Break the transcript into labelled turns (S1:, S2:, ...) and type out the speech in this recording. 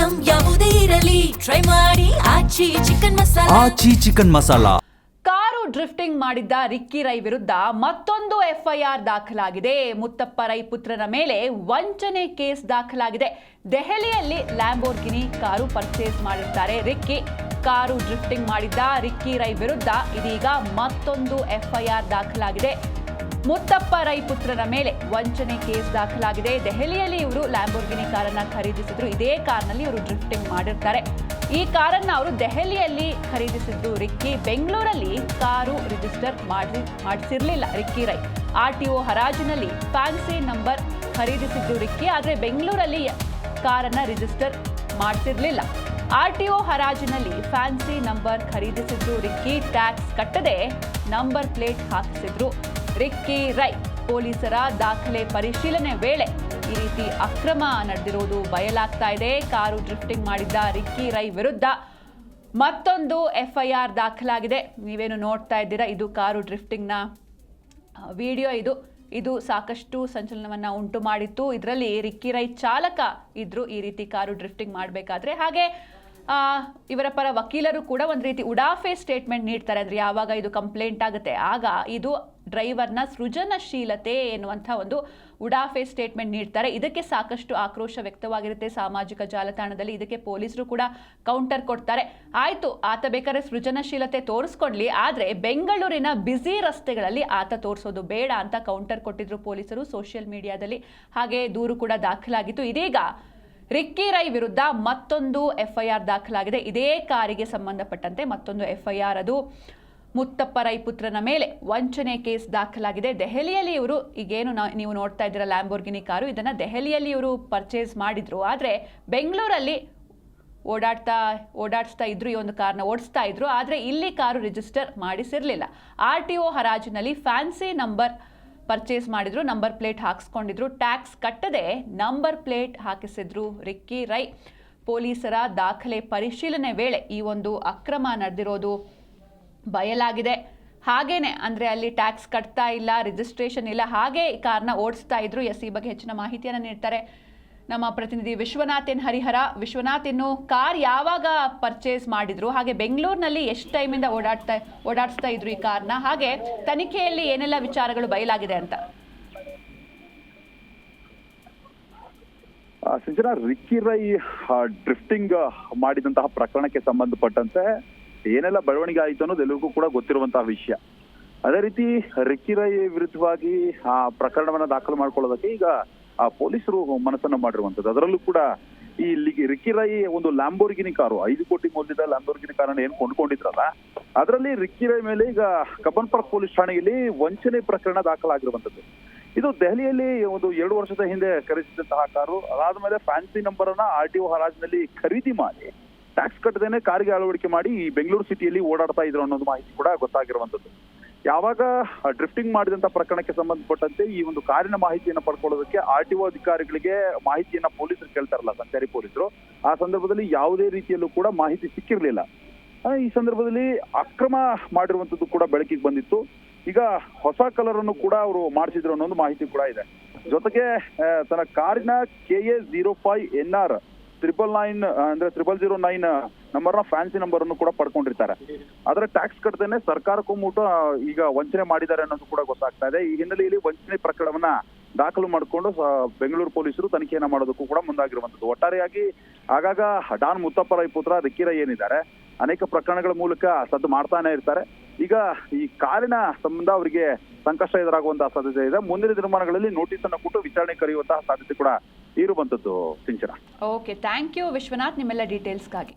S1: Item ಯಾವುದೇ ಇರಲಿ try ಮಾಡಿ ಆಚಿ ಚಿಕನ್ ಮಸಾಲಾ.
S2: ಕಾರು ಡ್ರಿಫ್ಟಿಂಗ್ ಮಾಡಿದ್ದ ರಿಕ್ಕಿ ರೈ ವಿರುದ್ಧ ಮತ್ತೊಂದು ಎಫ್ಐಆರ್ ದಾಖಲಾಗಿದೆ. ಮುತ್ತಪ್ಪ ರೈ ಪುತ್ರನ ಮೇಲೆ ವಂಚನೆ ಕೇಸ್ ದಾಖಲಾಗಿದೆ. ದೆಹಲಿಯಲ್ಲಿ ಲ್ಯಾಂಬೋರ್ಗಿನಿ ಕಾರು ಪರ್ಚೇಸ್ ಮಾಡಿರ್ತಾರೆ ರಿಕ್ಕಿ. ಕಾರು ಡ್ರಿಫ್ಟಿಂಗ್ ಮಾಡಿದ್ದ ರಿಕ್ಕಿ ರೈ ವಿರುದ್ಧ ಇದೀಗ ಮತ್ತೊಂದು ಎಫ್ಐಆರ್ ದಾಖಲಾಗಿದೆ. ಮುತ್ತಪ್ಪ ರೈ ಪುತ್ರನ ಮೇಲೆ ವಂಚನೆ ಕೇಸ್ ದಾಖಲಾಗಿದೆ. ದೆಹಲಿಯಲ್ಲಿ ಇವರು ಲ್ಯಾಂಬೋರ್ಗಿನಿ ಕಾರನ್ನ ಖರೀದಿಸಿದ್ರು. ಇದೇ ಕಾರ್ನಲ್ಲಿ ಇವರು ಡ್ರಿಫ್ಟಿಂಗ್ ಮಾಡಿರ್ತಾರೆ. ಈ ಕಾರನ್ನ ಅವರು ದೆಹಲಿಯಲ್ಲಿ ಖರೀದಿಸಿದ್ದು ರಿಕ್ಕಿ. ಬೆಂಗಳೂರಲ್ಲಿ ಕಾರು ರಿಜಿಸ್ಟರ್ ಮಾಡಿಸಿರ್ಲಿಲ್ಲ ರಿಕ್ಕಿ ರೈ. RTO ಹರಾಜಿನಲ್ಲಿ ಫ್ಯಾನ್ಸಿ ನಂಬರ್ ಖರೀದಿಸಿದ್ದು ರಿಕ್ಕಿ. ಆದರೆ ಬೆಂಗಳೂರಲ್ಲಿ ಕಾರನ್ನ ರಿಜಿಸ್ಟರ್ ಮಾಡಿಸಿರ್ಲಿಲ್ಲ. RTO ಹರಾಜಿನಲ್ಲಿ ಫ್ಯಾನ್ಸಿ ನಂಬರ್ ಖರೀದಿಸಿದ್ದು ರಿಕ್ಕಿ. ಟ್ಯಾಕ್ಸ್ ಕಟ್ಟದೆ ನಂಬರ್ ಪ್ಲೇಟ್ ಹಾಕಿಸಿದ್ರು ರಿಕ್ಕಿ ರೈ. ಪೊಲೀಸರ ದಾಖಲೆ ಪರಿಶೀಲನೆ ವೇಳೆ ಈ ರೀತಿ ಅಕ್ರಮ ನಡೆದಿರುವುದು ಬಯಲಾಗ್ತಾ ಇದೆ. ಕಾರು ಡ್ರಿಫ್ಟಿಂಗ್ ಮಾಡಿದ್ದ ರಿಕ್ಕಿ ರೈ ವಿರುದ್ಧ ಮತ್ತೊಂದು ಎಫ್ಐಆರ್ ದಾಖಲಾಗಿದೆ. ನೀವೇನು ನೋಡ್ತಾ ಇದ್ದೀರಾ, ಇದು ಕಾರು ಡ್ರಿಫ್ಟಿಂಗ್ನ ವಿಡಿಯೋ. ಇದು ಸಾಕಷ್ಟು ಸಂಚಲನವನ್ನು ಉಂಟು ಮಾಡಿತ್ತು. ಇದರಲ್ಲಿ ರಿಕ್ಕಿ ರೈ ಚಾಲಕ ಇದ್ರು ಈ ರೀತಿ ಕಾರು ಡ್ರಿಫ್ಟಿಂಗ್ ಮಾಡಬೇಕಾದ್ರೆ. ಹಾಗೆ ಇವರ ಪರ ವಕೀಲರು ಕೂಡ ಒಂದು ರೀತಿ ಉಡಾಫೆ ಸ್ಟೇಟ್ಮೆಂಟ್ ನೀಡ್ತಾರೆ. ಅಂದರೆ ಯಾವಾಗ ಇದು ಕಂಪ್ಲೇಂಟ್ ಆಗುತ್ತೆ ಆಗ ಇದು ಡ್ರೈವರ್ನ ಸೃಜನಶೀಲತೆ ಎನ್ನುವಂಥ ಒಂದು ಉಡಾಫೆ ಸ್ಟೇಟ್ಮೆಂಟ್ ನೀಡ್ತಾರೆ. ಇದಕ್ಕೆ ಸಾಕಷ್ಟು ಆಕ್ರೋಶ ವ್ಯಕ್ತವಾಗಿರುತ್ತೆ ಸಾಮಾಜಿಕ ಜಾಲತಾಣದಲ್ಲಿ. ಇದಕ್ಕೆ ಪೊಲೀಸರು ಕೂಡ ಕೌಂಟರ್ ಕೊಡ್ತಾರೆ. ಆಯಿತು, ಆತ ಬೇಕಾದ್ರೆ ಸೃಜನಶೀಲತೆ ತೋರಿಸ್ಕೊಡ್ಲಿ, ಆದರೆ ಬೆಂಗಳೂರಿನ ಬ್ಯುಸಿ ರಸ್ತೆಗಳಲ್ಲಿ ಆತ ತೋರಿಸೋದು ಬೇಡ ಅಂತ ಕೌಂಟರ್ ಕೊಟ್ಟಿದ್ರು ಪೊಲೀಸರು ಸೋಷಿಯಲ್ ಮೀಡಿಯಾದಲ್ಲಿ. ಹಾಗೆ ದೂರು ಕೂಡ ದಾಖಲಾಗಿತ್ತು. ಇದೀಗ ರಿಕ್ಕಿ ರೈ ವಿರುದ್ಧ ಮತ್ತೊಂದು ಎಫ್ಐಆರ್ ದಾಖಲಾಗಿದೆ. ಇದೇ ಕಾರಿಗೆ ಸಂಬಂಧಪಟ್ಟಂತೆ ಮತ್ತೊಂದು ಎಫ್ಐಆರ್. ಅದು ಮುತ್ತಪ್ಪ ರೈ ಪುತ್ರನ ಮೇಲೆ ವಂಚನೆ ಕೇಸ್ ದಾಖಲಾಗಿದೆ. ದೆಹಲಿಯಲ್ಲಿ ಇವರು ಈಗೇನು ನೀವು ನೋಡ್ತಾ ಇದ್ದೀರಾ ಲ್ಯಾಂಬೋರ್ಗಿನಿ ಕಾರು, ಇದನ್ನು ದೆಹಲಿಯಲ್ಲಿ ಇವರು ಪರ್ಚೇಸ್ ಮಾಡಿದ್ರು. ಆದರೆ ಬೆಂಗಳೂರಲ್ಲಿ ಓಡಾಡಿಸ್ತಾ ಇದ್ರು, ಈ ಒಂದು ಕಾರ್ನ ಓಡಿಸ್ತಾ ಇದ್ರು. ಆದರೆ ಇಲ್ಲಿ ಕಾರು ರಿಜಿಸ್ಟರ್ ಮಾಡಿಸಿರಲಿಲ್ಲ. RTO ಹರಾಜಿನಲ್ಲಿ ಫ್ಯಾನ್ಸಿ ನಂಬರ್ ಪರ್ಚೇಸ್ ಮಾಡಿದ್ರು, ನಂಬರ್ ಪ್ಲೇಟ್ ಹಾಕಿಸ್ಕೊಂಡಿದ್ರು. ಟ್ಯಾಕ್ಸ್ ಕಟ್ಟದೆ ನಂಬರ್ ಪ್ಲೇಟ್ ಹಾಕಿಸಿದ್ರು ರಿಕ್ಕಿ ರೈ. ಪೊಲೀಸರ ದಾಖಲೆ ಪರಿಶೀಲನೆ ವೇಳೆ ಈ ಒಂದು ಅಕ್ರಮ ನಡೆದಿರೋದು ಬಯಲಾಗಿದೆ. ಹಾಗೇನೆ ಅಂದರೆ ಅಲ್ಲಿ ಟ್ಯಾಕ್ಸ್ ಕಟ್ತಾ ಇಲ್ಲ, ರಿಜಿಸ್ಟ್ರೇಷನ್ ಇಲ್ಲ, ಹಾಗೆ ಕಾರ್ನ ಓಡಿಸ್ತಾ ಇದ್ರು. ಈ ಬಗ್ಗೆ ಹೆಚ್ಚಿನ ಮಾಹಿತಿಯನ್ನು ನೀಡ್ತಾರೆ ನಮ್ಮ ಪ್ರತಿನಿಧಿ ವಿಶ್ವನಾಥ್ ಎನ್ ಹರಿಹರ. ವಿಶ್ವನಾಥ್, ಇನ್ನು ಕಾರ್ ಯಾವಾಗ ಪರ್ಚೇಸ್ ಮಾಡಿದ್ರು, ಹಾಗೆ ಬೆಂಗಳೂರಿನಲ್ಲಿ ಎಷ್ಟು ಟೈಮಿಂದ ಓಡಾಡಿಸ್ತಾ ಇದ್ರು ಈ ಕಾರ್ನ, ಹಾಗೆ ತನಿಖೆಯಲ್ಲಿ ಏನೆಲ್ಲ ವಿಚಾರಗಳು ಬಯಲಾಗಿದೆ ಅಂತ?
S3: ಸಂಜನಾ, ರಿಕ್ಕಿ ರೈ ಡ್ರಿಫ್ಟಿಂಗ್ ಮಾಡಿದಂತಹ ಪ್ರಕರಣಕ್ಕೆ ಸಂಬಂಧಪಟ್ಟಂತೆ ಏನೆಲ್ಲ ಬೆಳವಣಿಗೆ ಆಯಿತು ಅನ್ನೋದು ಎಲ್ಲರಿಗೂ ಕೂಡ ಗೊತ್ತಿರುವಂತಹ ವಿಷಯ. ಅದೇ ರೀತಿ ರಿಕ್ಕಿ ರೈ ವಿರುದ್ಧವಾಗಿ ಆ ಪ್ರಕರಣವನ್ನ ದಾಖಲು ಮಾಡ್ಕೊಳ್ಳೋದಕ್ಕೆ ಈಗ ಪೊಲೀಸರು ಮನಸ್ಸನ್ನ ಮಾಡಿರುವಂತದ್ದು. ಅದರಲ್ಲೂ ಕೂಡ ಈ ರಿಕ್ಕಿ ರೈ ಒಂದು ಲ್ಯಾಂಬೋರ್ಗಿನಿ ಕಾರು, 5 ಕೋಟಿ ಮೌಲ್ಯದ ಲ್ಯಾಂಬೋರ್ಗಿನಿ ಕಾರನ್ನ ಏನ್ ಕೊಂಡ್ಕೊಂಡಿದ್ರಲ್ಲ, ಅದರಲ್ಲಿ ರಿಕ್ಕಿ ರೈ ಮೇಲೆ ಈಗ ಕಬ್ಬನ್ ಪಾರ್ಕ್ ಪೊಲೀಸ್ ಠಾಣೆಯಲ್ಲಿ ವಂಚನೆ ಪ್ರಕರಣ ದಾಖಲಾಗಿರುವಂತದ್ದು. ಇದು ದೆಹಲಿಯಲ್ಲಿ ಒಂದು 2 ವರ್ಷದ ಹಿಂದೆ ಖರೀದಿಸಿದಂತಹ ಕಾರು. ಅದಾದ್ಮೇಲೆ ಫ್ಯಾನ್ಸಿ ನಂಬರ್ ಅನ್ನ RTO ಹರಾಜಿನಲ್ಲಿ ಖರೀದಿ ಮಾಡಿ ಟ್ಯಾಕ್ಸ್ ಕಟ್ಟದೇನೆ ಕಾರಿಗೆ ಅಳವಡಿಕೆ ಮಾಡಿ ಈ ಬೆಂಗಳೂರು ಸಿಟಿಯಲ್ಲಿ ಓಡಾಡ್ತಾ ಇದ್ರು ಅನ್ನೋದು ಮಾಹಿತಿ ಕೂಡ ಗೊತ್ತಾಗಿರುವಂತದ್ದು. ಯಾವಾಗ ಡ್ರಿಫ್ಟಿಂಗ್ ಮಾಡಿದಂತ ಪ್ರಕರಣಕ್ಕೆ ಸಂಬಂಧಪಟ್ಟಂತೆ ಈ ಒಂದು ಕಾರಿನ ಮಾಹಿತಿಯನ್ನ ಪಡ್ಕೊಳ್ಳೋದಕ್ಕೆ RTO ಅಧಿಕಾರಿಗಳಿಗೆ ಮಾಹಿತಿಯನ್ನ ಪೊಲೀಸರು ಕೇಳ್ತಾರಲ್ಲ, ಸಂಚಾರಿ ಪೊಲೀಸರು, ಆ ಸಂದರ್ಭದಲ್ಲಿ ಯಾವುದೇ ರೀತಿಯಲ್ಲೂ ಕೂಡ ಮಾಹಿತಿ ಸಿಕ್ಕಿರ್ಲಿಲ್ಲ. ಈ ಸಂದರ್ಭದಲ್ಲಿ ಅಕ್ರಮ ಮಾಡಿರುವಂತದ್ದು ಕೂಡ ಬೆಳಕಿಗೆ ಬಂದಿತ್ತು. ಈಗ ಹೊಸ ಕಲರ್ ಅನ್ನು ಕೂಡ ಅವರು ಮಾಡಿಸಿದ್ರು ಅನ್ನೋದು ಮಾಹಿತಿ ಕೂಡ ಇದೆ. ಜೊತೆಗೆ ತನ್ನ ಕಾರಿನ KA 05 NR 999 ಅಂದ್ರೆ 0009 ನಂಬರ್ನ ಫ್ಯಾನ್ಸಿ ನಂಬರ್ ಅನ್ನು ಕೂಡ ಪಡ್ಕೊಂಡಿರ್ತಾರೆ. ಆದ್ರೆ ಟ್ಯಾಕ್ಸ್ ಕಟ್ಟದೇನೆ ಸರ್ಕಾರಕ್ಕೂ ಮುಟ್ಟು ಈಗ ವಂಚನೆ ಮಾಡಿದ್ದಾರೆ ಅನ್ನೋದು ಕೂಡ ಗೊತ್ತಾಗ್ತಾ ಇದೆ. ಈ ಹಿನ್ನೆಲೆಯಲ್ಲಿ ವಂಚನೆ ಪ್ರಕರಣವನ್ನ ದಾಖಲು ಮಾಡಿಕೊಂಡು ಬೆಂಗಳೂರು ಪೊಲೀಸರು ತನಿಖೆಯನ್ನ ಮಾಡೋದಕ್ಕೂ ಕೂಡ ಮುಂದಾಗಿರುವಂತದ್ದು. ಒಟ್ಟಾರೆಯಾಗಿ ಆಗಾಗ ಡಾನ್ ಮುತ್ತಪ್ಪ ರೈ ಪುತ್ರ ರಿಕ್ಕಿ ರೈ ಏನಿದ್ದಾರೆ, ಅನೇಕ ಪ್ರಕರಣಗಳ ಮೂಲಕ ಸದ್ದು ಮಾಡ್ತಾನೆ ಇರ್ತಾರೆ. ಈಗ ಈ ಕಾರಿನ ಸಂಬಂಧ ಅವರಿಗೆ ಸಂಕಷ್ಟ ಎದುರಾಗುವಂತಹ ಸಾಧ್ಯತೆ ಇದೆ. ಮುಂದಿನ ದಿನಮಾನಗಳಲ್ಲಿ ನೋಟಿಸ್ ಅನ್ನು ಕೊಟ್ಟು ವಿಚಾರಣೆ ಕರೆಯುವಂತಹ ಸಾಧ್ಯತೆ ಕೂಡ ಇರುವಂತದ್ದು. ಸಿಂಚನ.
S2: ಓಕೆ, ಥ್ಯಾಂಕ್ ಯು ವಿಶ್ವನಾಥ್ ನಿಮ್ಮೆಲ್ಲ ಡೀಟೇಲ್ಸ್ಗಾಗಿ.